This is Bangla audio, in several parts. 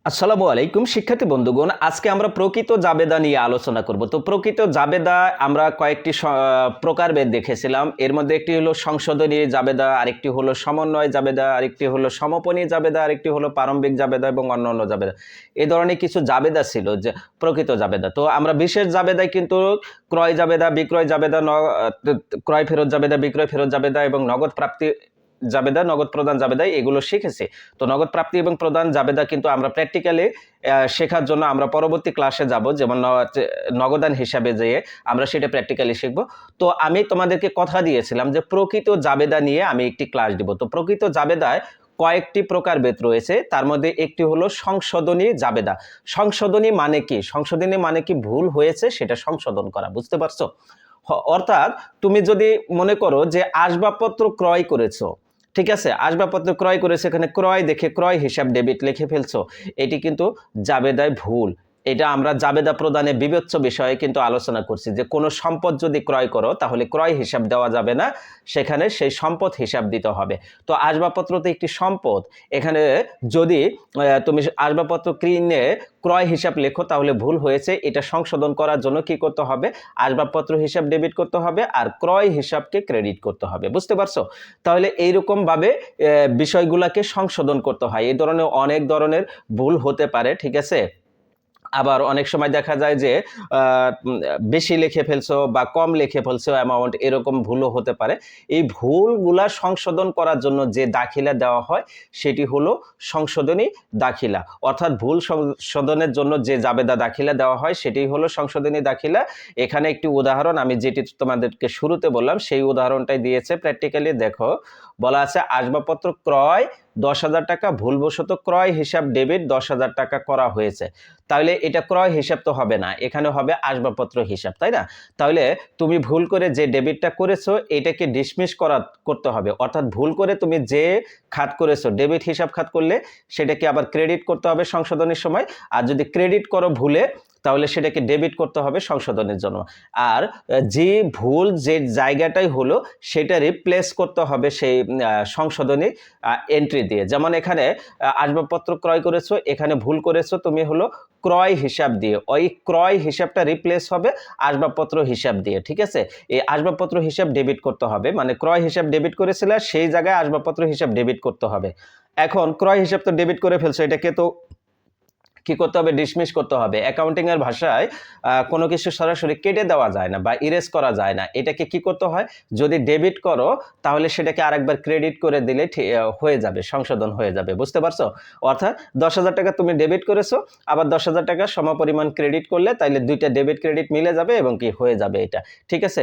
আসসালামু আলাইকুম শিক্ষার্থী বন্ধুগণ, আজকে আমরা প্রকৃত জাবেদা নিয়ে আলোচনা করব। তো প্রকৃত জাবেদা আমরা কয়েকটি প্রকারভেদ দেখেছিলাম। এর মধ্যে একটি হলো সংশোধনী জাবেদা, আরেকটি হলো সমন্বয় জাবেদা, আরেকটি হলো সমপনী জাবেদা, আরেকটি হলো প্রারম্ভিক জাবেদা এবং অন্যান্য জাবেদা। এই ধরনের কিছু জাবেদা ছিল যে প্রকৃত জাবেদা। তো আমরা বিশেষ জাবেদায় কিন্তু ক্রয় জাবেদা, বিক্রয় জাবেদা, ক্রয় ফেরত জাবেদা, বিক্রয় ফেরত জাবেদা এবং নগদ প্রাপ্তি জাবেদা, নগদ প্রদান জাবেদা এগুলো শিখেছি। তো নগদ প্রাপ্তি এবং প্রদান জাবেদা কিন্তু আমরা প্র্যাকটিক্যালি শেখার জন্য আমরা পরবর্তী ক্লাসে যাব, যেমন নগদান হিসাবে যেয়ে আমরা সেটা প্র্যাকটিক্যালি শিখব। তো আমি তোমাদেরকে কথা দিয়েছিলাম যে প্রকৃত জাবেদা নিয়ে আমি একটি ক্লাস দিব। তো প্রকৃত জাবেদায় কয়েকটি প্রকারভেদ রয়েছে, তার মধ্যে একটি হলো সংশোধনী জাবেদা। সংশোধনী মানে কি? সংশোধনী মানে কি ভুল হয়েছে সেটা সংশোধন করা, বুঝতে পারছো? অর্থাৎ তুমি যদি মনে করো যে আসবাবপত্র ক্রয় করেছো, ঠিক আছে, আসবাবপত্র ক্রয় করেছে, এখানে ক্রয় দেখে ক্রয় হিসাব ডেবিট লিখে ফেলছো, এটি কিন্তু জাবেদায় ভুল। এটা আমরা জাবেদা প্রদানে বিবেচ্য বিষয়ে কিন্তু আলোচনা করছি যে কোনো সম্পদ যদি ক্রয় করো তাহলে ক্রয় হিসাব দেওয়া যাবে না, সেখানে সেই সম্পদ হিসাব দিতে হবে। তো আসবাবপত্র তো একটি সম্পদ, এখানে যদি তুমি আসবাবপত্র কিনে ক্রয় হিসাব লেখো তাহলে ভুল হয়েছে। এটা সংশোধন করার জন্য কি করতে হবে? আসবাবপত্র হিসাব ডেবিট করতে হবে আর ক্রয় হিসাবকে ক্রেডিট করতে হবে, বুঝতে পারছো? তাহলে এইরকম ভাবে বিষয়গুলোকে সংশোধন করতে হয়। এই ধরনের অনেক ধরনের ভুল হতে পারে, ঠিক আছে। আবার অনেক সময় দেখা যায় যে বেশি লিখে ফেলছো বা কম লিখে ফেলছো অ্যামাউন্ট, এরকম ভুলও হতে পারে। এই ভুলগুলা সংশোধন করার জন্য যে দাখিলা দেওয়া হয় সেটি হলো সংশোধনী দাখিলা, অর্থাৎ ভুল সংশোধনের জন্য যে জাবেদা দাখিলা দেওয়া হয় সেটি হলো সংশোধনী দাখিলা। এখানে একটি উদাহরণ আমি যেটি তোমাদেরকে শুরুতে বললাম সেই উদাহরণটাই দিয়েছে প্র্যাকটিক্যালি। দেখো, বলা আছে আসবাবপত্র ক্রয় 10,000 টাকা, ভুলবশত ক্রয় হিসাব ডেবিট 10,000 টাকা করা হয়েছে। তাহলে এটা ক্রয় হিসাব তো হবে না, এখানে হবে আসবাবপত্র হিসাব, তাই না? তাহলে তুমি ভুল করে যে ডেবিটটা করেছো এটাকে ডিসমিস করতে হবে, অর্থাৎ ভুল করে তুমি যে খাত করেছো ডেবিট হিসাব খাত করলে সেটাকে আবার ক্রেডিট করতে হবে সংশোধনের সময়। আর যদি ক্রেডিট করো ভুলে তাহলে সেটাকে ডেবিট করতে হবে সংশোধনের জন্য। আর যে ভুল যে জায়গাটাই হলো সেটা রিপ্লেস করতে হবে সেই সংশোধনী এন্ট্রি দিয়ে। যেমন এখানে আসবাবপত্র ক্রয় করেছো, এখানে ভুল করেছো তুমি হলো ক্রয় হিসাব দিয়ে, ওই ক্রয় হিসাবটা রিপ্লেস হবে আসবাবপত্র হিসাব দিয়ে, ঠিক আছে। এই আসবাবপত্র হিসাব ডেবিট করতে হবে, মানে ক্রয় হিসাব ডেবিট করেছিলে সেই জায়গায় আসবাবপত্র হিসাব ডেবিট করতে হবে। এখন ক্রয় হিসাব তো ডেবিট করে ফেলছো, এটাকে তো কি করতে হবে? ডিসমিস করতে হবে। অ্যাকাউন্টিং এর ভাষায় কোনো কিছু সরাসরি কেটে দেওয়া যায় না বা ইরেজ করা যায় না। এটাকে কি করতে হয়? যদি ডেবিট করো তাহলে সেটাকে আরেকবার ক্রেডিট করে দিলে হয়ে যাবে, সংশোধন হয়ে যাবে, বুঝতে পারছো? অর্থাৎ 10,000 টাকা তুমি ডেবিট করেছো, আবার 10,000 টাকা সমপরিমাণ ক্রেডিট করলে তাইলে দুইটা ডেবিট ক্রেডিট মিলে যাবে এবং কি হয়ে যাবে এটা, ঠিক আছে।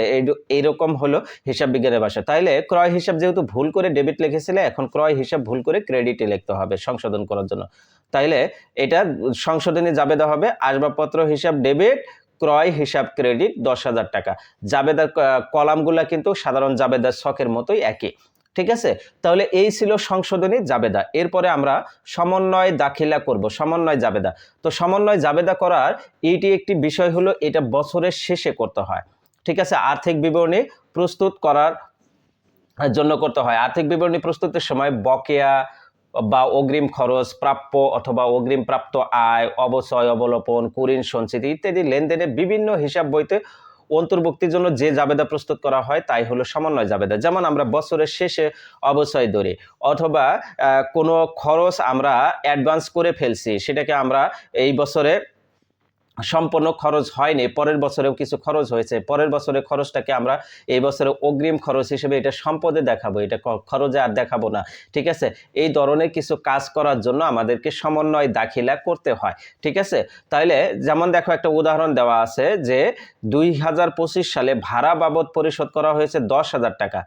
এইরকম হলো হিসাব বিজ্ঞানের ভাষা। তাইলে ক্রয় হিসাব যেহেতু ভুল করে ডেবিট লিখেছিলে, এখন ক্রয় হিসাব ভুল করে ক্রেডিটে লিখতে হবে সংশোধন করার জন্য। তাইলে এটা সংশোধনী জাবেদা হবে আসবাবপত্র হিসাব ডেবিট, ক্রয় হিসাব ক্রেডিট 10,000 টাকা। জাবেদার কলামগুলা কিন্তু সাধারণ জাবেদার ছকের মতোই একই, ঠিক আছে। তাহলে এই ছিল সংশোধনী জাবেদা। এরপরে আমরা সমন্বয় দাখিলা করব, সমন্বয় জাবেদা। তো সমন্বয় জাবেদা করার এইটি একটি বিষয় হলো, এটা বছরের শেষে করতে হয়, ঠিক আছে। আর্থিক বিবরণী প্রস্তুত করার জন্য করতে হয়। আর্থিক বিবরণী প্রস্তুতের সময় বকেয়া বা অগ্রিম খরচ, প্রাপ্য অথবা অগ্রিম প্রাপ্ত আয়, অবচয়, অবলোপন, কুঋণ সঞ্চিতি ইত্যাদি লেনদেনের বিভিন্ন হিসাব বইতে অন্তর্ভুক্তির জন্য যে জাবেদা প্রস্তুত করা হয় তাই হলো সমন্বয় জাবেদা। যেমন আমরা বছরের শেষে অবচয় ধরি, অথবা কোনো খরচ আমরা অ্যাডভান্স করে ফেলছি, সেটাকে আমরা এই বছরে সম্পূর্ণ খরচ হয়নি, পরের বছরেও কিছু খরচ হয়েছে, পরের বছরের খরচটাকে আমরা এই বছরে অগ্রিম খরচ হিসেবে এটা সম্পদে দেখাবো, এটা খরচে আর দেখাবো না, ঠিক আছে। এই ধরনের কিছু কাজ করার জন্য আমাদেরকে সমন্বয় দাখিলা করতে হয়, ঠিক আছে। তাহলে যেমন দেখো, একটা উদাহরণ দেওয়া আছে যে 2025 সালে ভাড়া বাবদ পরিশোধ করা হয়েছে 10,000 টাকা,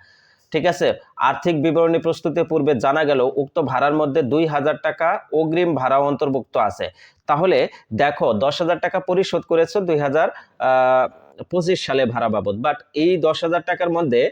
ঠিক আছে। আর্থিক বিবরণী প্রস্তুতের পূর্বে জানা গেল উক্ত ভাড়ার মধ্যে 2,000 টাকা অগ্রিম ভাড়া অন্তর্ভুক্ত আছে। তাহলে দেখো 10,000 টাকা পরিশোধ করেছো 2025 সালে ভাড়া বাবদ, বাট এই 10,000 টাকার মধ্যে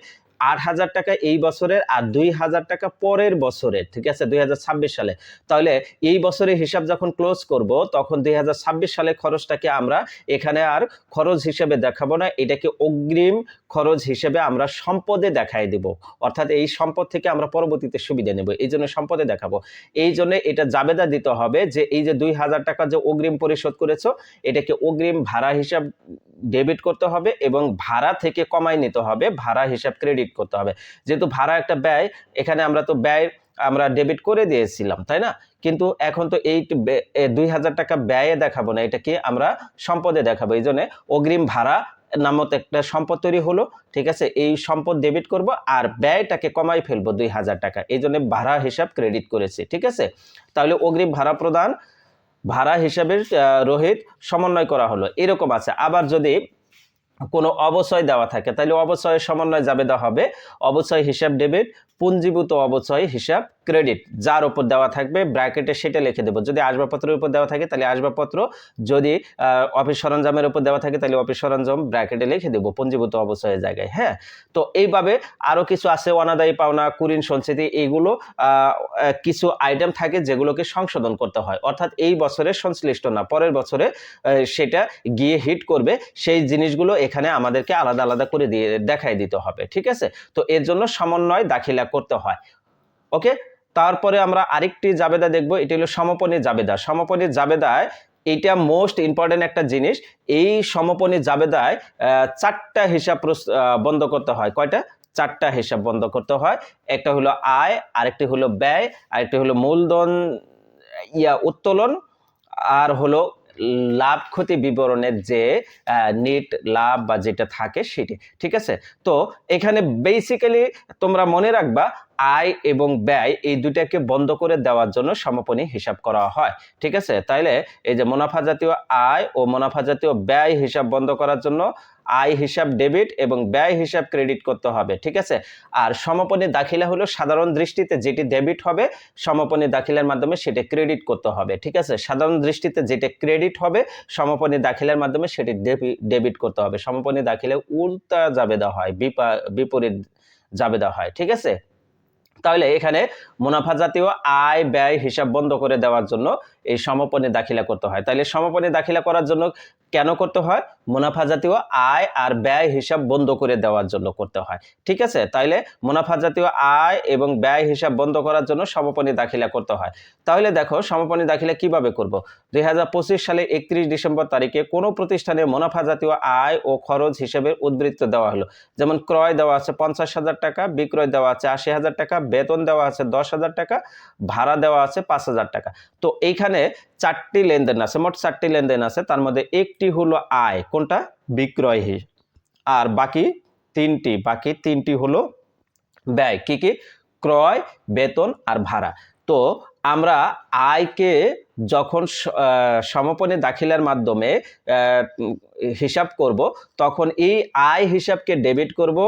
8,000 টাকা এই বছরের আর 2,000 টাকা পরের বছরের, ঠিক আছে, 2026 সালে। তাহলে এই বছরের হিসাব যখন ক্লোজ করব তখন 2026 সালে খরচটাকে আমরা এখানে আর খরচ হিসেবে দেখাবো না, এটাকে অগ্রিম খরচ হিসেবে আমরা সম্পদে দেখাই দেব। অর্থাৎ এই সম্পদ থেকে আমরা পরবর্তীতে সুবিধা নেব, এই জন্য সম্পদে দেখাবো। এই জন্য এটা জাবেদা দিতে হবে যে এই যে 2,000 টাকা যে অগ্রিম পরিশোধ করেছো এটাকে অগ্রিম ভাড়া হিসাব ডেবিট করতে হবে এবং ভাড়া থেকে কমাই নিতে হবে, ভাড়া হিসাব ক্রেডিট করতে হবে। যেহেতু ভাড়া একটা ব্যয়, এখানে আমরা তো ব্যয় আমরা ডেবিট করে দিয়েছিলাম, তাই না? কিন্তু এখন তো এই 2,000 টাকা ব্যয়ে দেখাবো না, এটাকে আমরা সম্পদে দেখাবো। এই জন্য অগ্রিম ভাড়া নামক একটা সম্পদ তৈরি হলো, ঠিক আছে, এই সম্পদ ডেবিট করব আর ব্যয়টাকে কমাই ফেলবো 2,000 টাকা, এই জন্য ভাড়া হিসাব ক্রেডিট করেছি, ঠিক আছে। তাহলে অগ্রিম ভাড়া প্রদান ভাড়া হিসাবে রহিত সমন্বয় করা হলো, এরকম আছে। আবার যদি কোনো অবচয় দেওয়া থাকে তাহলে অবচয়ের সমন্বয় জাবেদা হবে অবচয় হিসাব ডেবিট, পুঞ্জীভূত অবচয় হিসাব ক্রেডিট। যার উপর দেওয়া থাকবে ব্র্যাকেটে সেটা লিখে দেবো। যদি আসবাবপত্রের উপর দেওয়া থাকে তাহলে আসবাবপত্র, যদি অফিস সরঞ্জামের উপর দেওয়া থাকে তাহলে অফিস সরঞ্জাম ব্র্যাকেটে লিখে দেবো পুঞ্জীভূত অবচয়ের জায়গায়। হ্যাঁ, তো এইভাবে আরও কিছু আছে, অনাদায়ী পাওনা, কুঋণ সঞ্চিতি, এইগুলো কিছু আইটেম থাকে যেগুলোকে সংশোধন করতে হয়, অর্থাৎ এই বছরে সংশ্লিষ্ট না, পরের বছরে সেটা গিয়ে হিট করবে, সেই জিনিসগুলো এখানে আমাদেরকে আলাদা আলাদা করে দিয়ে দেখাই দিতে হবে, ঠিক আছে। তো এর জন্য সমন্বয় দাখিলা করতে হয়। ওকে, তারপরে আমরা আরেকটি জাবেদা দেখব, এটি হলো সমাপনী জাবেদা। সমাপনী জাবেদায় এটা মোস্ট ইম্পর্টেন্ট একটা জিনিস। এই সমাপনী জাবেদায় 4টা হিসাব বন্ধ করতে হয়। কয়টা? 4টা হিসাব বন্ধ করতে হয়। একটা হলো আয়, আরেকটি হলো ব্যয়, আরেকটি হলো মূলধন উত্তোলন, আর হলো লাভ ক্ষতি বিবরণের যে নেট লাভ বা যেটা থাকে সেটি, ঠিক আছে। তো এখানে বেসিক্যালি তোমরা মনে রাখবা আয় এবং ব্যয় এই দুটাকে বন্ধ করে দেওয়ার জন্য সমাপনী হিসাব করা হয়, ঠিক আছে। তাইলে এই যে মুনাফা জাতীয় আয় ও মুনাফা জাতীয় ব্যয় হিসাব বন্ধ করার জন্য আয় হিসাব ডেবিট এবং ব্যয় হিসাব ক্রেডিট করতে হবে, ঠিক আছে। আর সমাপনী দাখিলা হলো সাধারণ দৃষ্টিতে যেটি ডেবিট হবে সমাপনী দাখিলার মাধ্যমে সেটা ক্রেডিট করতে হবে, ঠিক আছে। সাধারণ দৃষ্টিতে যেটা ক্রেডিট হবে সমাপনী দাখিলার মাধ্যমে সেটি ডেবিট করতে হবে। সমাপনী দাখিলে উল্টা জাবেদা হয়, বিপরীত জাবেদা হয়, ঠিক আছে। তাহলে এখানে মুনাফা জাতীয় আয় ব্যয় হিসাব বন্ধ করে দেওয়ার জন্য এই সমাপনী দাখিলা করতে হয়। তাহলে সমাপনী দাখিলা করার জন্য কেন করতে হয়? মুনাফা জাতীয় আয় আর ব্যয় হিসাব বন্ধ করে দেওয়ার জন্য করতে হয়, ঠিক আছে। তাইলে মুনাফা জাতীয় আয় এবং ব্যয় হিসাব বন্ধ করার জন্য সমাপনী দাখিলা করতে হয়। তাহলে দেখো সমাপনী দাখিলা কিভাবে করব। 2025 সালে 31 ডিসেম্বর তারিখে কোনো প্রতিষ্ঠানে মুনাফা জাতীয় আয় ও খরচ হিসেবে উদ্বৃত্ত দেওয়া হলো। যেমন ক্রয় দেওয়া আছে 50,000 টাকা, বিক্রয় দেওয়া আছে 80,000 টাকা, বেতন দেওয়া আছে 10,000 টাকা, ভাড়া দেওয়া আছে 5,000 টাকা। তো এইখানে 4টি লেনদেন আছে, মোট 4টি লেনদেন আছে। তার মধ্যে একটি হলো আয়, কোনটা? বিক্রয়, আর বাকি তিনটি হলো ব্যয়। কি কি? ক্রয়, বেতন আর ভাড়া। তো আমরা আয়কে যখন সমাপনী দাখিলার মাধ্যমে হিসাব করব তখন এই আয় হিসাবকে ডেবিট করব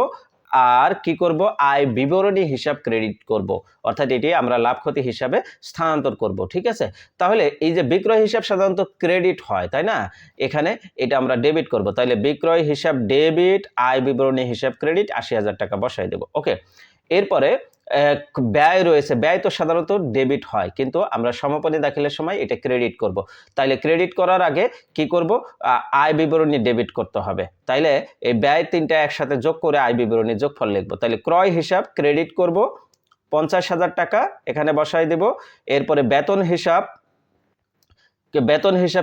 আর কি করব? আয় বিবরণী হিসাব ক্রেডিট করব, অর্থাৎ এটি আমরা লাভ ক্ষতি হিসাবে স্থানান্তর করব, ঠিক আছে। তাহলে এই যে বিক্রয় হিসাব সাধারণত ক্রেডিট হয়, তাই না? এখানে এটা আমরা ডেবিট করব। তাহলে বিক্রয় হিসাব ডেবিট, আয় বিবরণী হিসাব ক্রেডিট, 80,000 টাকা বসাই দেব। ওকে, এরপরে ব্যয় রয়েছে, ব্যয় তো সাধারণত ডেবিট হয় কিন্তু আমরা সমাপনী দাখিলের সময় এটা ক্রেডিট করব। তাইলে ক্রেডিট করার আগে কি করব? আয় বিবরণী ডেবিট করতে হবে। তাইলে এই ব্যয় তিনটা একসাথে যোগ করে আয় বিবরণী যোগফল লিখব। তাইলে ক্রয় হিসাব ক্রেডিট করব 50,000 টাকা, এখানে বসাই দেব। এরপরে বেতন হিসাব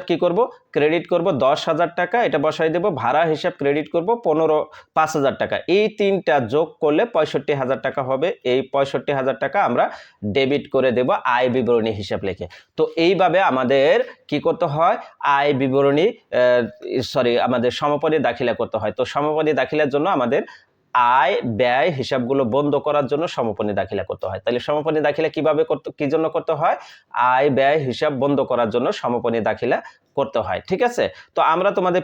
কি করব? ক্রেডিট করব 10,000 টাকা, এটা বসাই দেব। ভাড়া হিসাব ক্রেডিট করব 5,000 টাকা। এই তিনটা যোগ করলে 65,000 টাকা হবে। এই 65,000 টাকা আমরা ডেবিট করে দেব আয় বিবরণী হিসাব লিখে। তো এইভাবে আমাদের কি করতে হয়? আয় বিবরণী আমাদের সমাপনী দাখিলা করতে হয়। তো সমাপনী দাখিলার জন্য আমাদের আয় ব্যয় হিসাবগুলো বন্ধ করার জন্য সমাপনী দাখিলা করতে হয়। তাহলে সমাপনী দাখিলা কি জন্য করতে হয়? আয় ব্যয় হিসাব বন্ধ করার জন্য সমাপনী দাখিলা করতে হয়, ঠিক আছে। তো আমরা তোমাদের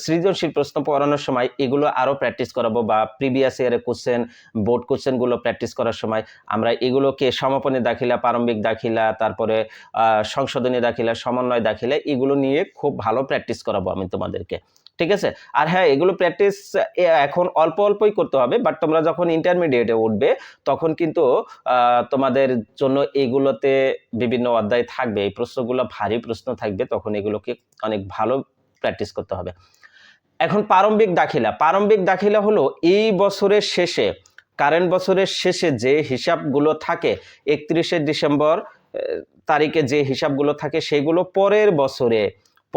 সৃজনশীল প্রশ্ন পড়ানোর সময় এগুলো আরো প্র্যাকটিস করাবো, বা প্রিভিয়াস ইয়ারের কোশ্চেন, বোর্ড কোশ্চেন গুলো প্র্যাকটিস করার সময় আমরা এগুলোকে সমাপনী দাখিলা, প্রারম্ভিক দাখিলা, তারপরে সংশোধনী দাখিলা, সমন্বয় দাখিলা, এগুলো নিয়ে খুব ভালো প্র্যাকটিস করাবো আমি তোমাদেরকে। ঠিক আছে। আর হ্যাঁ, এগুলো প্র্যাকটিস এখন অল্প অল্পই করতে হবে, বাট তোমরা যখন ইন্টারমিডিয়েটে উঠবে তখন কিন্তু তোমাদের জন্য এগুলোতে বিভিন্ন অধ্যায় থাকবে, এই প্রশ্নগুলো ভারী প্রশ্ন থাকবে, তখন এগুলোকে অনেক ভালো প্র্যাকটিস করতে হবে। এখন প্রারম্ভিক দাখিলা হলো এই বছরের শেষে, কারেন্ট বছরের শেষে যে হিসাবগুলো থাকে 31শে ডিসেম্বর তারিখে যে হিসাবগুলো থাকে সেগুলো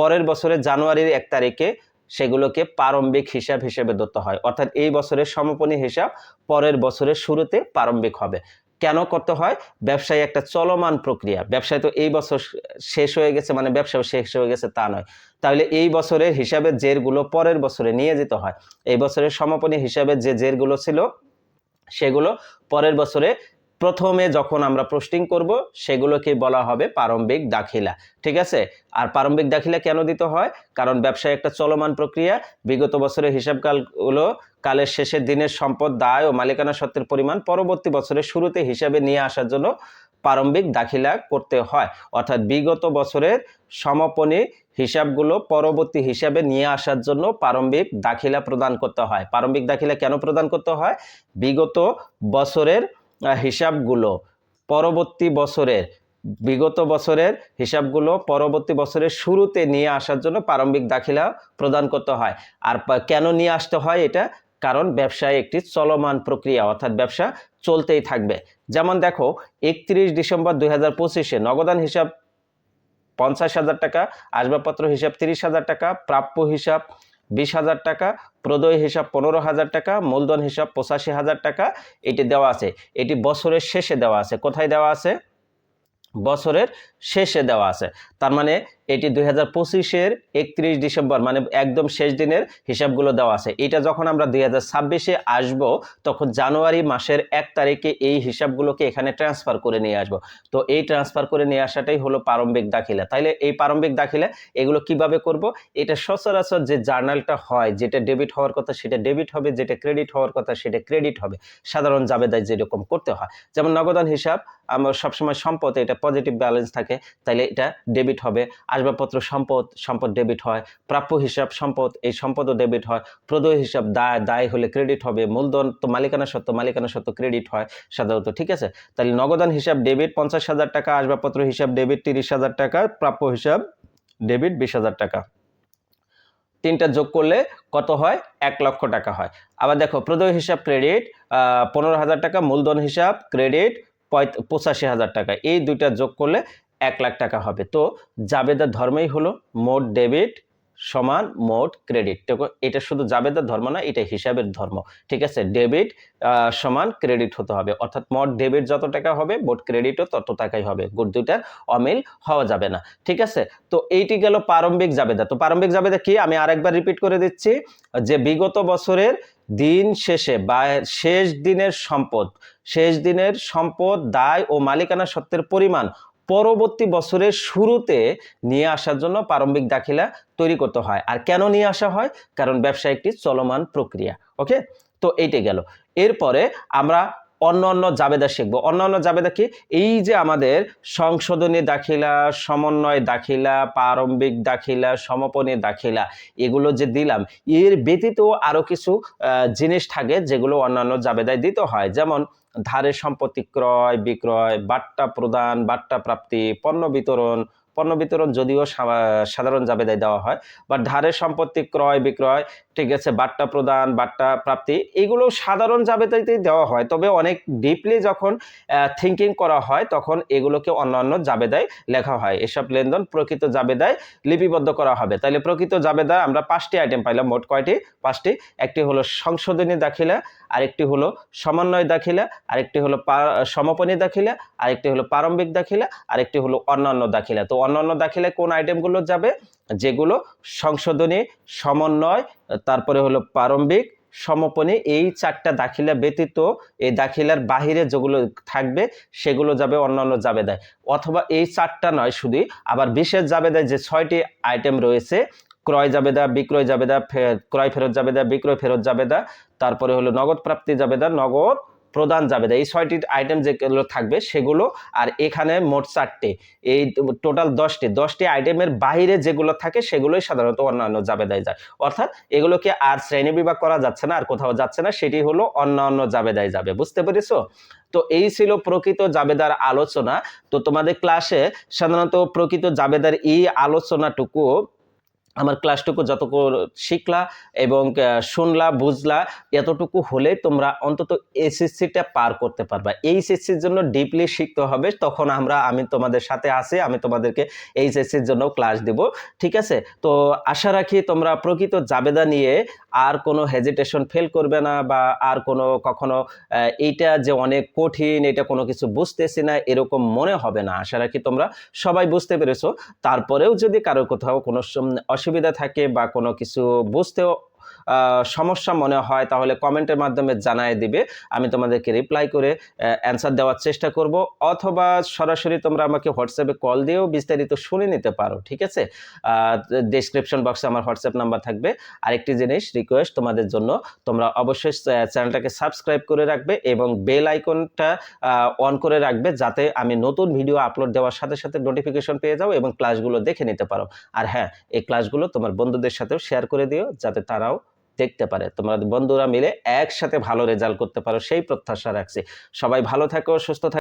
পরের বছরে জানুয়ারির 1 তারিখে সেগুলোকে প্রারম্ভিক হিসাব হিসেবে ধরতে হয়। অর্থাৎ এই বছরের সমাপনী হিসাব পরের বছরের শুরুতে প্রারম্ভিক হবে। কেন করতে হয়? ব্যবসায় একটা চলমান প্রক্রিয়া, ব্যবসায় তো এই বছর শেষ হয়ে গেছে মানে ব্যবসাও শেষ হয়ে গেছে তা নয়। তাহলে এই বছরের হিসাবের জেরগুলো পরের বছরে নিয়ে যেতে হয়। এই বছরের সমাপনী হিসাবের যে জেরগুলো ছিল সেগুলো পরের বছরে প্রথমে যখন আমরা পোস্টিং করব সেগুলোকে বলা হবে প্রারম্ভিক দাখিলা। ঠিক আছে। আর প্রারম্ভিক দাখিলা কেন দিতে হয়? কারণ ব্যবসায় একটা চলমান প্রক্রিয়া, বিগত বছরের হিসাবকালগুলো কালের শেষের দিনের সম্পদ, দায় ও মালিকানা সত্ত্বের পরিমাণ পরবর্তী বছরের শুরুতে হিসাবে নিয়ে আসার জন্য প্রারম্ভিক দাখিলা করতে হয়। অর্থাৎ বিগত বছরের সমাপনী হিসাবগুলো পরবর্তী হিসাবে নিয়ে আসার জন্য প্রারম্ভিক দাখিলা প্রদান করতে হয়। প্রারম্ভিক দাখিলা কেন প্রদান করতে হয়? বিগত বছরের হিসাবগুলো বিগত বছরের হিসাবগুলো পরবর্তী বছরের শুরুতে নিয়ে আসার জন্য প্রারম্ভিক দাখিলা প্রদান করতে হয়। আর কেন নিয়ে আসতে হয় এটা? কারণ ব্যবসায় একটি চলমান প্রক্রিয়া, অর্থাৎ ব্যবসা চলতেই থাকবে। যেমন দেখো, 31 ডিসেম্বর 2025-এ নগদান হিসাব 50,000 টাকা, আসবাবপত্র হিসাব 30,000 টাকা, প্রাপ্য হিসাব 20,000 টাকা, প্রদেয় হিসাব 15,000 টাকা, মূলধন হিসাব 85,000 টাকা এটি দেওয়া আছে। এটি বছরের শেষে দেওয়া আছে। কোথায় দেওয়া আছে? বছরের শেষে দেওয়া আছে। তার মানে এটি 2025-এর 31 ডিসেম্বর মানে একদম শেষ দিনের হিসাবগুলো দেওয়া আছে। এটা যখন আমরা 2026-এ আসব তখন জানুয়ারি মাসের 1 তারিখে এই হিসাবগুলোকে এখানে ট্রান্সফার করে নিয়ে আসব। তো এই ট্রান্সফার করে নিয়ে আসাটাই হলো প্রারম্ভিক দাখিলা। তাইলে এই প্রারম্ভিক দাখিলা এগুলো কিভাবে করব? এটা সচরাচর যে জার্নালটা হয়, যেটা ডেবিট হওয়ার কথা সেটা ডেবিট হবে, যেটা ক্রেডিট হওয়ার কথা সেটা ক্রেডিট হবে। সাধারণ জাবেদায় যেরকম করতে হয়। যেমন নগদান হিসাব আমরা সবসময় সম্পদ, এটা পজিটিভ ব্যালেন্স থাকে, তাইলে এটা ডেবিট হবে। আসবাবপত্র সম্পদ ডেবিট হয়। প্রাপ্য হিসাব সম্পদ, এই সম্পদও ডেবিট হয়। প্রদেয় হিসাব দায় হলে ক্রেডিট হবে। মূলধন তো মালিকানা সত্ত্ব ক্রেডিট হয় সাধারণত। ঠিক আছে। তাহলে নগদান হিসাব ডেবিট 50,000 টাকা, আসবাবপত্র হিসাব ডেবিট 30,000 টাকা, প্রাপ্য হিসাব ডেবিট 20,000 টাকা। তিনটা যোগ করলে কত হয়? 1 লক্ষ টাকা হয়। আবার দেখো, প্রদেয় হিসাব ক্রেডিট 15,000 টাকা, মূলধন হিসাব ক্রেডিট 85,000 টাকা। এই দুইটা যোগ করলে 1 লাখ টাকা হবে। তো জাবেদার ধর্মই হলো মোট ডেবিট সমান মোট ক্রেডিট। এটা শুধু জাবেদার ধর্ম না, এটা হিসাবের ধর্ম। ঠিক আছে। ডেবিট সমান ক্রেডিট হতে হবে, অর্থাৎ মোট ডেবিট যত টাকা হবে মোট ক্রেডিটও তত টাকাই হবে। দুইটার অমিল হওয়া যাবে না। ঠিক আছে। তো এইটি গেল প্রারম্ভিক জাবেদা। তো প্রারম্ভিক জাবেদা কি? আমি আরেকবার রিপিট করে দিচ্ছি যে বিগত বছরের দিন শেষে বা শেষ দিনের সম্পদ, দায় ও মালিকানা সত্ত্বের পরিমাণ পরবর্তী বছরের শুরুতে নিয়ে আসার জন্য প্রারম্ভিক দাখিলা তৈরি করতে হয়। আর কেন নিয়ে আসা হয়? কারণ ব্যবসা একটি চলমান প্রক্রিয়া। ওকে। তো এইটাই গেল। এরপরে আমরা অন্যান্য জাবেদা শিখব। অন্যান্য জাবেদা কি? এই যে আমাদের সংশোধনী দাখিলা, সমন্বয় দাখিলা, প্রারম্ভিক দাখিলা, সমাপনী দাখিলা এগুলো যে দিলাম, এর ব্যতীত আরো কিছু জিনিস থাকে যেগুলো অন্যান্য জাবেদায় দিতে হয়। যেমন ধারে সম্পত্তি ক্রয় বিক্রয়, বাট্টা প্রদান, বাট্টা প্রাপ্তি, পণ্য বিতরণ যদিও সাধারণ জাবেদায় দেওয়া হয়, বা ধারের সম্পত্তি ক্রয় বিক্রয়, ঠিক আছে, বাট্টা প্রদান, বাট্টা প্রাপ্তি এগুলো সাধারণ জাবেদাতেই দেওয়া হয়। তবে অনেক ডিপলি যখন থিঙ্কিং করা হয় তখন এগুলোকে অন্যান্য জাবেদায় লেখা হয়। এসব লেনদেন প্রকৃত জাবেদায় লিপিবদ্ধ করা হবে। তাহলে প্রকৃত জাবেদা আমরা 5টি আইটেম পাইলাম। মোট কয়টি? 5টি। একটি হলো সংশোধনী দাখিলা, আরেকটি হলো সমন্বয় দাখিলা, আরেকটি হলো সমাপনী দাখিলা, আরেকটি হলো প্রারম্ভিক দাখিলা, আরেকটি হলো অন্যান্য দাখিলা। তো অন্যান্য দাখিলায় কোন আইটেমগুলো যাবে? যেগুলো সংশোধনী, সমন্বয়, তারপরে হলো প্রারম্ভিক, সমাপনী, এই 4টা দাখিলা ব্যতীত এই দাখিলার বাহিরে যেগুলো থাকবে সেগুলো যাবে অন্যান্য জাবেদায়। অথবা এই 4টা নয়, শুধু আবার বিশেষ জাবেদায় যে 6টি আইটেম রয়েছে, ক্রয় জাবেদা, বিক্রয় জাবেদা, ক্রয় ফেরত জাবেদা, বিক্রয় ফেরত জাবেদা, তারপরে হলো নগদ প্রাপ্তি জাবেদা, নগদ প্রধান জাবেদা, এই 6টি আইটেম যেগুলো থাকবে সেগুলো, আর এখানে মোট 4টে, এই টোটাল 10টি আইটেমের বাইরে যেগুলো থাকে সেগুলোই সাধারণত অন্যান্য জাবেদায় যায়। অর্থাৎ এগুলোকে আর শ্রেণী বিভাগ করা যাচ্ছে না, আর কোথাও যাচ্ছে না, সেটি হলো অন্যান্য জাবেদায় যাবে। বুঝতে পেরেছো? তো এই ছিল প্রকৃত জাবেদার আলোচনা। তো তোমাদের ক্লাসে সাধারণত প্রকৃত জাবেদার এই আলোচনাটুকু, আমার ক্লাসটুকু যতটুকু শিখলা এবং শুনলা, বুঝলা, এতটুকু হলে তোমরা অন্তত এসএসসিটা পার করতে পারবা। এইচএসসির জন্য ডিপলি শিখতে হবে, তখন আমি তোমাদের সাথে আছি, আমি তোমাদেরকে এইচএসসির জন্য ক্লাস দিব। ঠিক আছে? তো আশা রাখি তোমরা প্রকৃত জাবেদা নিয়ে আর কোনো হেজিটেশন ফেল করবে না, বা আর কোনো কখনো এইটা যে অনেক কঠিন, এটা কোনো কিছু বুঝতেছি না এরকম মনে হবে না। আশা রাখি তোমরা সবাই বুঝতে পেরেছো। তারপরেও যদি কারো কোথাও কোনো অসুবিধা থাকে বা কোনো কিছু বুঝতেও সমস্যা মনে হয়, তাহলে কমেন্টের মাধ্যমে জানায় দিবে, আমি তোমাদেরকে রিপ্লাই করে অ্যান্সার দেওয়ার চেষ্টা করব, অথবা সরাসরি তোমরা আমাকে হোয়াটসঅ্যাপে কল দিয়েও বিস্তারিত শুনে নিতে পারো। ঠিক আছে? ডেসক্রিপশন বক্সে আমার হোয়াটসঅ্যাপ নাম্বার থাকবে। আরেকটি জিনিস রিকোয়েস্ট তোমাদের জন্য, তোমরা অবশ্যই চ্যানেলটাকে সাবস্ক্রাইব করে রাখবে এবং বেল আইকনটা অন করে রাখবে, যাতে আমি নতুন ভিডিও আপলোড দেওয়ার সাথে সাথে নোটিফিকেশন পেয়ে যাও এবং ক্লাসগুলো দেখে নিতে পারো। আর হ্যাঁ, এই ক্লাসগুলো তোমার বন্ধুদের সাথেও শেয়ার করে দিও, যাতে তারাও দেখতে পারে, তোমরা বন্ধুরা মিলে একসাথে ভালো রেজাল্ট করতে পারো, সেই প্রত্যাশা রাখছি। সবাই ভালো থাকো, সুস্থ থাকো।